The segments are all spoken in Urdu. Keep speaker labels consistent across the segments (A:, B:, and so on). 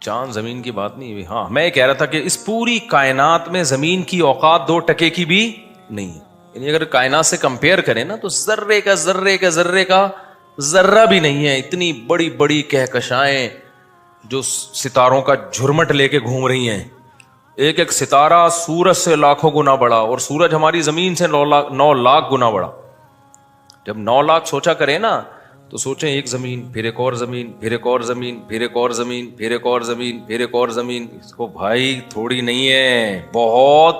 A: چاند زمین کی بات نہیں ہوئی. ہاں میں یہ کہہ رہا تھا کہ اس پوری کائنات میں زمین کی اوقات 2% کی بھی نہیں ہے. یعنی اگر کائنات سے کمپیئر کریں نا تو ذرے کا ذرہ بھی نہیں ہے. اتنی بڑی بڑی کہکشائیں جو ستاروں کا جھرمٹ لے کے گھوم رہی ہیں. ایک ایک ستارہ سورج سے لاکھوں گنا بڑا, اور سورج ہماری زمین سے 9 لاکھ گنا بڑا. جب 9 لاکھ سوچا کریں نا تو سوچیں ایک زمین, پھر ایک اور زمین, پھر ایک اور زمین, پھر ایک اور زمین, پھر ایک اور زمین, پھر ایک اور زمین. اس کو بھائی تھوڑی نہیں ہے, بہت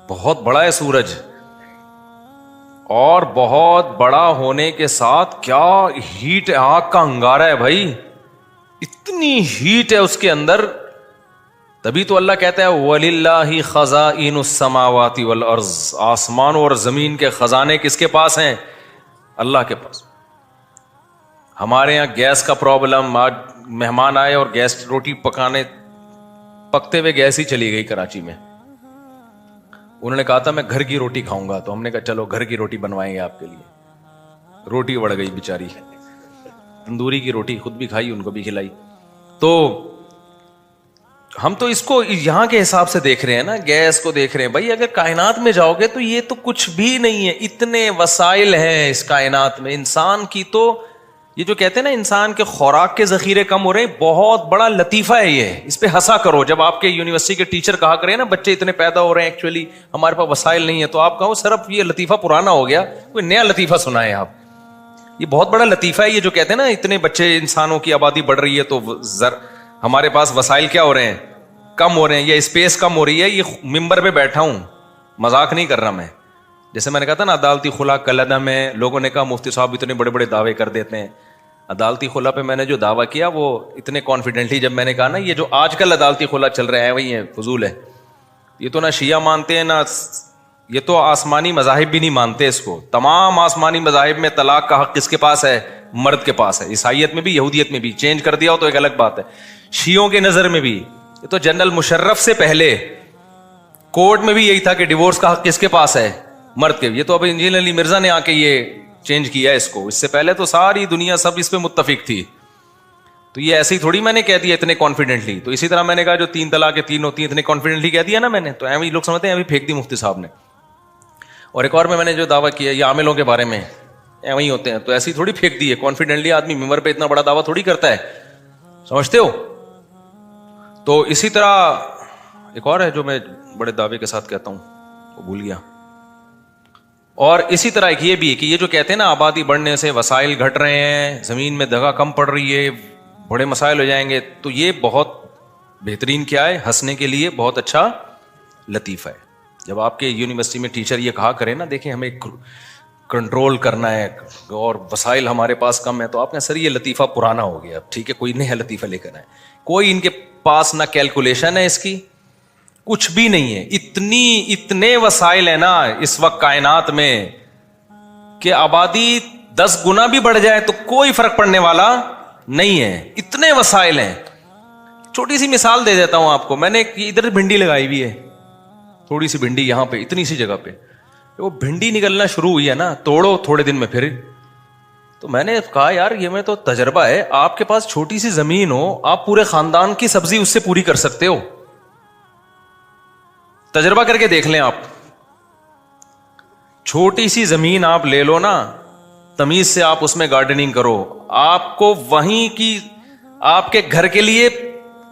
A: بہت بڑا ہے سورج. اور بہت بڑا ہونے کے ساتھ کیا ہیٹ ہے, آگ کا انگارہ ہے بھائی, اتنی ہیٹ ہے اس کے اندر. تبھی تو اللہ کہتا ہے وَلِلَّهِ خَزَائِنُ السَّمَاوَاتِ وَالْأَرْضِ, آسمانوں اور زمین کے خزانے کس کے پاس ہیں؟ اللہ کے پاس. ہمارے یہاں گیس کا پرابلم, آج مہمان آئے اور گیس روٹی پکتے ہوئے گیس ہی چلی گئی کراچی میں. انہوں نے کہا تھا میں گھر کی روٹی کھاؤں گا, تو ہم نے کہا چلو گھر کی روٹی بنوائیں گے آپ کے لیے. روٹی بڑھ گئی بیچاری, تندوری کی روٹی خود بھی کھائی, ان کو بھی کھلائی. تو ہم تو اس کو یہاں کے حساب سے دیکھ رہے ہیں نا, گیس کو دیکھ رہے ہیں. بھائی اگر کائنات میں جاؤ گے تو یہ تو کچھ بھی نہیں ہے. اتنے وسائل ہیں اس کائنات میں. انسان کی تو یہ جو کہتے ہیں نا انسان کے خوراک کے ذخیرے کم ہو رہے ہیں, بہت بڑا لطیفہ ہے یہ. اس پہ ہنسا کرو. جب آپ کے یونیورسٹی کے ٹیچر کہا کریں نا بچے اتنے پیدا ہو رہے ہیں, ایکچولی ہمارے پاس وسائل نہیں ہے, تو آپ کہو صرف یہ لطیفہ پرانا ہو گیا, کوئی نیا لطیفہ سنائیں آپ. یہ بہت بڑا لطیفہ ہے یہ جو کہتے ہیں نا اتنے بچے, انسانوں کی آبادی بڑھ رہی ہے تو ہمارے پاس وسائل کیا ہو رہے ہیں, کم ہو رہے ہیں, یا اسپیس کم ہو رہی ہے. یہ ممبر پہ بیٹھا ہوں, مذاق نہیں کر رہا میں. جیسے میں نے کہا تھا نا عدالتی خلا کلدہ میں لوگوں نے کہا مفتی صاحب اتنے بڑے بڑے دعوے کر دیتے ہیں. عدالتی خلا پہ میں نے جو دعویٰ کیا وہ اتنے کانفیڈنٹلی, جب میں نے کہا نا یہ جو آج کل عدالتی خلا چل رہا ہے وہی ہے, فضول ہے. یہ تو نہ شیعہ مانتے ہیں, نہ یہ تو آسمانی مذاہب بھی نہیں مانتے اس کو. تمام آسمانی مذاہب میں طلاق کا حق کس کے پاس ہے؟ مرد کے پاس ہے. عیسائیت میں بھی, یہودیت میں بھی. چینج کر دیا ہو تو ایک الگ بات ہے. شیعوں کے نظر میں بھی یہ تو جنرل مشرف سے پہلے کورٹ میں بھی یہی تھا کہ ڈیورس کا حق کس کے پاس ہے؟ مرد کے. یہ تو اب انجینئر علی مرزا نے آ کے یہ چینج کیا ہے اس کو. اس سے پہلے تو ساری دنیا سب اس پہ متفق تھی. تو یہ ایسے ہی تھوڑی میں نے کہہ دیا اتنے کانفیڈنٹلی. تو اسی طرح میں نے کہا جو 3 طلاق 3 ہوتی ہیں اتنے کانفیڈنٹلی کہہ دیا نا میں نے, تو ایویں لوگ سمجھتے ہیں ایویں پھینک دی مفتی صاحب نے. اور ایک اور میں نے جو دعویٰ کیا یہ عاملوں کے بارے میں, ایویں ہی ہوتے ہیں, تو ایسی تھوڑی پھینک دی ہے کانفیڈنٹلی. آدمی ممبر پہ اتنا بڑا دعویٰ تھوڑی کرتا ہے, سمجھتے ہو. تو اسی طرح ایک اور ہے جو میں بڑے دعوے کے ساتھ کہتا ہوں, وہ بھول گیا. اور اسی طرح ایک یہ بھی ہے کہ یہ جو کہتے ہیں نا آبادی بڑھنے سے وسائل گھٹ رہے ہیں, زمین میں جگہ کم پڑ رہی ہے, بڑے مسائل ہو جائیں گے, تو یہ بہت بہترین کیا ہے, ہنسنے کے لیے بہت اچھا لطیفہ ہے. جب آپ کے یونیورسٹی میں ٹیچر یہ کہا کرے نا دیکھیں ہمیں کنٹرول کرنا ہے اور وسائل ہمارے پاس کم ہے, تو آپ نے سر یہ لطیفہ پرانا ہو گیا, ٹھیک ہے کوئی نیا لطیفہ لے کر آئے. کوئی ان کے پاس نہ کیلکولیشن ہے اس کی, کچھ بھی نہیں ہے. اتنے وسائل ہیں نا اس وقت کائنات میں کہ آبادی 10 گنا بھی بڑھ جائے تو کوئی فرق پڑنے والا نہیں ہے. اتنے وسائل ہیں. چھوٹی سی مثال دے دیتا ہوں آپ کو. میں نے ادھر بھنڈی لگائی ہوئی ہے, تھوڑی سی بھنڈی یہاں پہ, اتنی سی جگہ پہ. وہ بھنڈی نکلنا شروع ہوئی ہے نا, توڑو تھوڑے دن میں پھر. تو میں نے کہا یار یہ میں تو تجربہ ہے, آپ کے پاس چھوٹی سی زمین ہو, آپ پورے خاندان کی سبزی اس سے پوری کر سکتے ہو. تجربہ کر کے دیکھ لیں آپ. چھوٹی سی زمین آپ لے لو نا, تمیز سے آپ اس میں گارڈننگ کرو, آپ کو وہیں کی آپ کے گھر کے لیے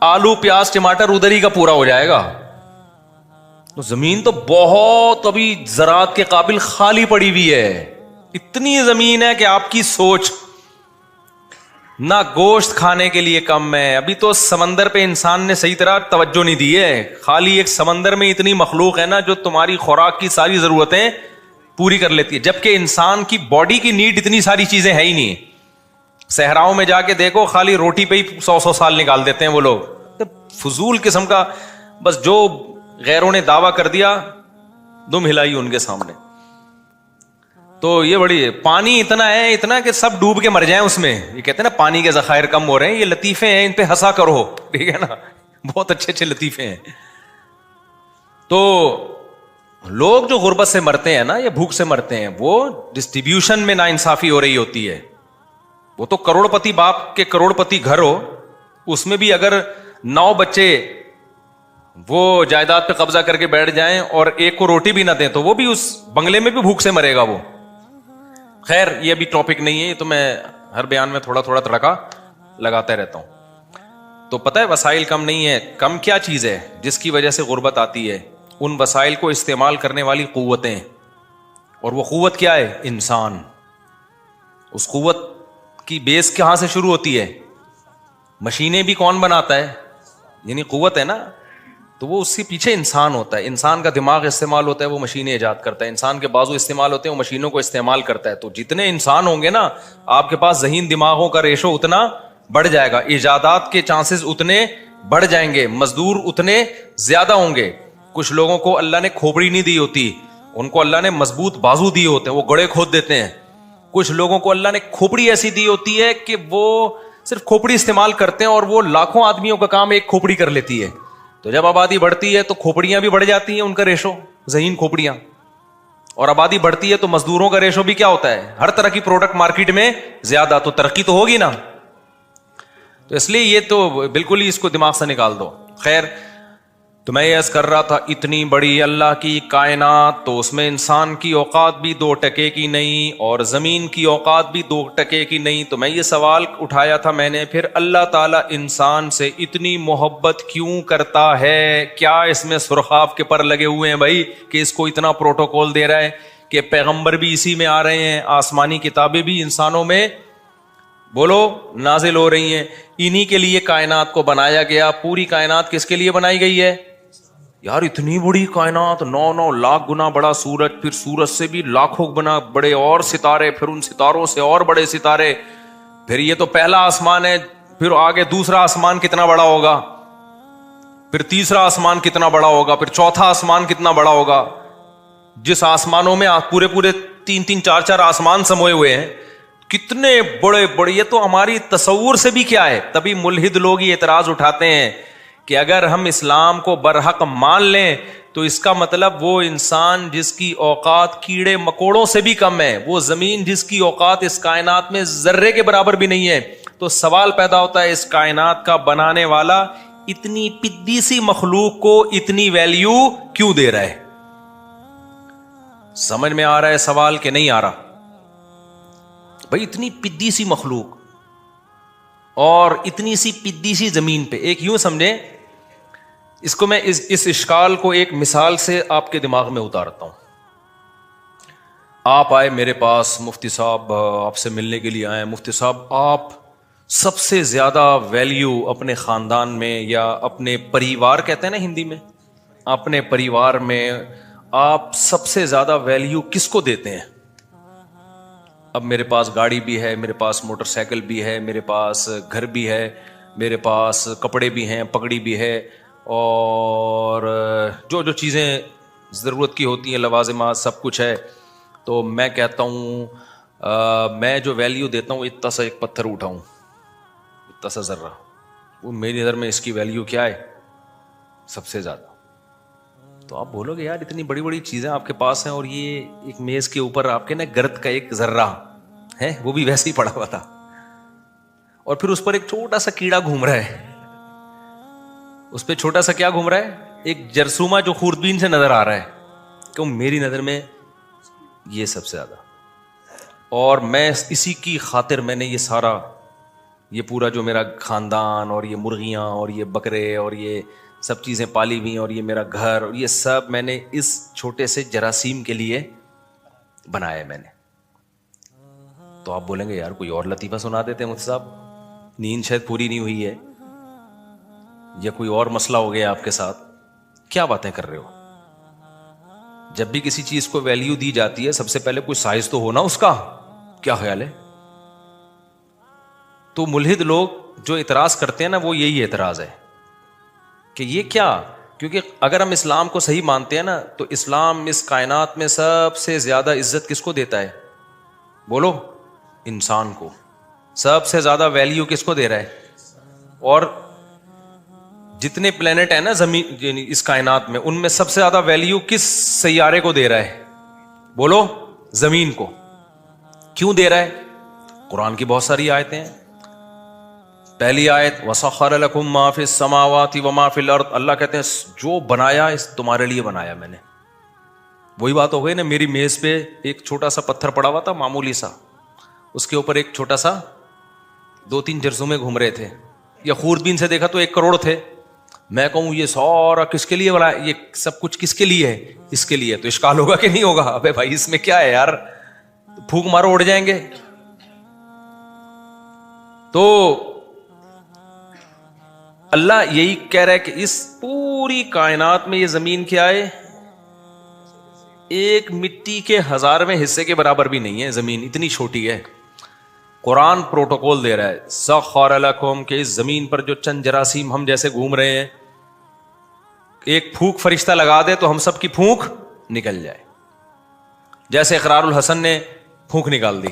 A: آلو پیاز ٹماٹر ادھر ہی کا پورا ہو جائے گا. تو زمین تو بہت ابھی زراعت کے قابل خالی پڑی ہوئی ہے. اتنی زمین ہے کہ آپ کی سوچ نہ گوشت کھانے کے لیے کم ہے. ابھی تو سمندر پہ انسان نے صحیح طرح توجہ نہیں دی ہے. خالی ایک سمندر میں اتنی مخلوق ہے نا جو تمہاری خوراک کی ساری ضرورتیں پوری کر لیتی ہے, جبکہ انسان کی باڈی کی نیڈ اتنی ساری چیزیں ہے ہی نہیں. صحراؤں میں جا کے دیکھو خالی روٹی پہ ہی 100 سال نکال دیتے ہیں وہ لوگ. فضول قسم کا, بس جو غیروں نے دعویٰ کر دیا دم ہلائی ان کے سامنے. تو یہ بڑی پانی اتنا کہ سب ڈوب کے مر جائیں اس میں. یہ کہتے ہیں نا پانی کے ذخائر کم ہو رہے ہیں, یہ لطیفے ہیں, ان پہ ہنسا کرو, ٹھیک ہے نا, بہت اچھے اچھے لطیفے ہیں. تو لوگ جو غربت سے مرتے ہیں نا یا بھوک سے مرتے ہیں, وہ ڈسٹریبیوشن میں ناانصافی ہو رہی ہوتی ہے. وہ تو کروڑ پتی باپ کے کروڑ پتی گھر ہو, اس میں بھی اگر 9 بچے وہ جائیداد پہ قبضہ کر کے بیٹھ جائیں اور ایک کو روٹی بھی نہ دیں تو وہ بھی اس بنگلے میں بھی بھوک سے مرے گا وہ. خیر یہ ابھی ٹاپک نہیں ہے, یہ تو میں ہر بیان میں تھوڑا تھوڑا تڑکا لگاتا رہتا ہوں. تو پتہ ہے وسائل کم نہیں ہے, کم کیا چیز ہے جس کی وجہ سے غربت آتی ہے؟ ان وسائل کو استعمال کرنے والی قوتیں. اور وہ قوت کیا ہے؟ انسان. اس قوت کی بیس کہاں سے شروع ہوتی ہے؟ مشینیں بھی کون بناتا ہے؟ یعنی قوت ہے نا, تو وہ اس کے پیچھے انسان ہوتا ہے. انسان کا دماغ استعمال ہوتا ہے, وہ مشینیں ایجاد کرتا ہے. انسان کے بازو استعمال ہوتے ہیں, وہ مشینوں کو استعمال کرتا ہے. تو جتنے انسان ہوں گے نا, آپ کے پاس ذہین دماغوں کا ریشو اتنا بڑھ جائے گا, ایجادات کے چانسز اتنے بڑھ جائیں گے, مزدور اتنے زیادہ ہوں گے. کچھ لوگوں کو اللہ نے کھوپڑی نہیں دی ہوتی, ان کو اللہ نے مضبوط بازو دیے ہوتے ہیں, وہ گڑے کھود دیتے ہیں. کچھ لوگوں کو اللہ نے کھوپڑی ایسی دی ہوتی ہے کہ وہ صرف کھوپڑی استعمال کرتے ہیں, اور وہ لاکھوں آدمیوں کا کام ایک کھوپڑی کر لیتی ہے. تو جب آبادی بڑھتی ہے تو کھوپڑیاں بھی بڑھ جاتی ہیں, ان کا ریشو ذہین کھوپڑیاں. اور آبادی بڑھتی ہے تو مزدوروں کا ریشو بھی کیا ہوتا ہے؟ ہر طرح کی پروڈکٹ مارکیٹ میں زیادہ, تو ترقی تو ہوگی نا. تو اس لیے یہ تو بالکل ہی اس کو دماغ سے نکال دو. خیر, تو میں یہ عرض کر رہا تھا, اتنی بڑی اللہ کی کائنات, تو اس میں انسان کی اوقات بھی 2 ٹکے کی نہیں اور زمین کی اوقات بھی 2 ٹکے کی نہیں. تو میں یہ سوال اٹھایا تھا میں نے, پھر اللہ تعالیٰ انسان سے اتنی محبت کیوں کرتا ہے؟ کیا اس میں سرخاب کے پر لگے ہوئے ہیں بھائی کہ اس کو اتنا پروٹوکول دے رہا ہے کہ پیغمبر بھی اسی میں آ رہے ہیں, آسمانی کتابیں بھی انسانوں میں بولو نازل ہو رہی ہیں, انہی کے لیے کائنات کو بنایا گیا. پوری کائنات کس کے لیے بنائی گئی ہے یار؟ اتنی بڑی کائنات, 9 لاکھ گنا بڑا سورج, پھر سورج سے بھی لاکھوں گنا بڑے اور ستارے, پھر ان ستاروں سے اور بڑے ستارے, پھر یہ تو پہلا آسمان ہے, پھر آگے دوسرا آسمان کتنا بڑا ہوگا, پھر تیسرا آسمان کتنا بڑا ہوگا, پھر چوتھا آسمان کتنا بڑا ہوگا. جس آسمانوں میں پورے 3 4 آسمان سموئے ہوئے ہیں, کتنے بڑے بڑے, یہ تو ہماری تصور سے بھی کیا ہے. تبھی ملحد لوگ یہ اعتراض اٹھاتے ہیں کہ اگر ہم اسلام کو برحق مان لیں تو اس کا مطلب وہ انسان جس کی اوقات کیڑے مکوڑوں سے بھی کم ہے, وہ زمین جس کی اوقات اس کائنات میں ذرے کے برابر بھی نہیں ہے. تو سوال پیدا ہوتا ہے, اس کائنات کا بنانے والا اتنی پدی سی مخلوق کو اتنی ویلیو کیوں دے رہا ہے؟ سمجھ میں آ رہا ہے سوال کہ نہیں آ رہا؟ بھائی اتنی پدی سی مخلوق اور اتنی سی پدی سی زمین پہ, ایک یوں سمجھیں اس کو, میں اس اشکال کو ایک مثال سے آپ کے دماغ میں اتارتا ہوں. آپ آئے میرے پاس, مفتی صاحب آپ سے ملنے کے لیے آئے. مفتی صاحب آپ سب سے زیادہ ویلیو اپنے خاندان میں یا اپنے پریوار کہتے ہیں نا ہندی میں, اپنے پریوار میں آپ سب سے زیادہ ویلیو کس کو دیتے ہیں؟ اب میرے پاس گاڑی بھی ہے, میرے پاس موٹر سائیکل بھی ہے, میرے پاس گھر بھی ہے, میرے پاس کپڑے بھی ہیں, پگڑی بھی ہے, اور جو چیزیں ضرورت کی ہوتی ہیں, لوازمات, سب کچھ ہے. تو میں کہتا ہوں میں جو ویلیو دیتا ہوں, اتنا سا ایک پتھر اٹھاؤں, اتنا سا ذرہ, وہ میری نظر میں اس کی ویلیو کیا ہے سب سے زیادہ. تو آپ بولو گے یار اتنی بڑی بڑی چیزیں آپ کے پاس ہیں, اور یہ ایک میز کے اوپر آپ کے نا گرد کا ایک ذرہ ہے, وہ بھی ویسے ہی پڑا ہوا تھا, اور پھر اس پر ایک چھوٹا سا کیڑا گھوم رہا ہے. اس پہ چھوٹا سا کیا گھوم رہا ہے؟ ایک جرثومہ جو خوردبین سے نظر آ رہا ہے. کیوں؟ میری نظر میں یہ سب سے زیادہ. اور میں اسی کی خاطر میں نے یہ پورا جو میرا خاندان اور یہ مرغیاں اور یہ بکرے اور یہ سب چیزیں پالی ہوئی ہیں, اور یہ میرا گھر, اور یہ سب میں نے اس چھوٹے سے جراثیم کے لیے بنایا میں نے. تو آپ بولیں گے یار کوئی اور لطیفہ سنا دیتے ہیں مجھ صاحب, نیند شاید پوری نہیں ہوئی ہے, یا کوئی اور مسئلہ ہو گیا آپ کے ساتھ, کیا باتیں کر رہے ہو؟ جب بھی کسی چیز کو ویلیو دی جاتی ہے سب سے پہلے کوئی سائز تو ہونا اس کا, کیا خیال ہے؟ تو ملحد لوگ جو اعتراض کرتے ہیں نا, وہ یہی اعتراض ہے کہ یہ کیا, کیونکہ اگر ہم اسلام کو صحیح مانتے ہیں نا, تو اسلام اس کائنات میں سب سے زیادہ عزت کس کو دیتا ہے؟ بولو, انسان کو. سب سے زیادہ ویلیو کس کو دے رہا ہے؟ اور جتنے پلینٹ ہیں نا زمین اس کائنات میں, ان میں سب سے زیادہ ویلیو کس سیارے کو دے رہا ہے؟ بولو, زمین کو. کیوں دے رہا ہے؟ قرآن کی بہت ساری آیتیں ہیں. پہلی آیت وَسَخَّرَ لَكُم مَّا فِي السَّمَاوَاتِ وَمَا فِي الْأَرْضِ، اللہ کہتے ہیں جو بنایا اس تمہارے لیے بنایا میں نے. وہی بات ہو گئی نا، میری میز پہ ایک چھوٹا سا پتھر پڑا ہوا تھا معمولی سا، اس کے اوپر ایک چھوٹا سا 2-3 جرثومے گھوم رہے تھے، یا خوردبین سے دیکھا تو 1 کروڑ تھے. میں کہوں یہ سارا کس کے لیے بنایا، یہ سب کچھ کس کے لیے ہے؟ اس کے لیے. تو اشکال ہوگا کہ نہیں ہوگا؟ ابے بھائی اس میں کیا ہے یار، پھونک مارو اڑ جائیں گے. تو اللہ یہی کہہ رہا ہے کہ اس پوری کائنات میں یہ زمین کیا ہے، ایک مٹی کے 1000ویں حصے کے برابر بھی نہیں ہے. زمین اتنی چھوٹی ہے. قرآن پروٹوکول دے رہا ہے سخر لکم، کہ اس زمین پر جو چند جراثیم ہم جیسے گھوم رہے ہیں، ایک پھونک فرشتہ لگا دے تو ہم سب کی پھونک نکل جائے. جیسے اقرار الحسن نے پھونک نکال دی.